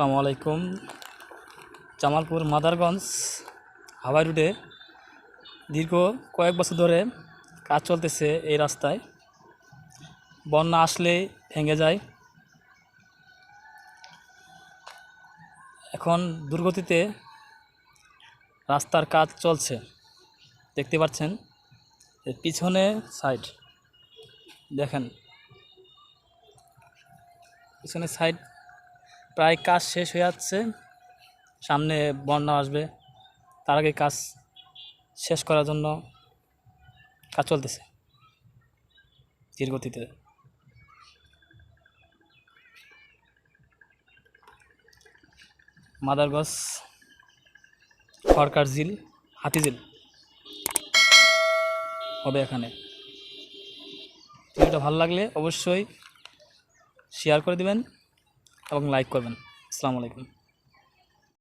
আসসালামু আলাইকুম। জামালপুর মাদারগঞ্জ হাওয়াই রোডে দীর্ঘ কয়েক বছর ধরে কাজ চলতেছে। এই রাস্তায় বন্যা আসলেই ভেঙে যায়। এখন দুর্গতিতে রাস্তার কাজ চলছে, দেখতে পাচ্ছেন। এর পিছনে সাইড দেখেন, পিছনে সাইড প্রায় কাজ শেষ হয়ে যাচ্ছে। সামনে বন্যা আসবে, তার আগে কাজ শেষ করার জন্য কাজ চলতেছে ধীরগতিতে। মাদারগঞ্জ সরকার ঝিল, হাতিঝিল হবে এখানে। ভিডিওটা ভালো লাগলে অবশ্যই শেয়ার করে দিবেন এবং লাইক করবেন। আসসালামু আলাইকুম।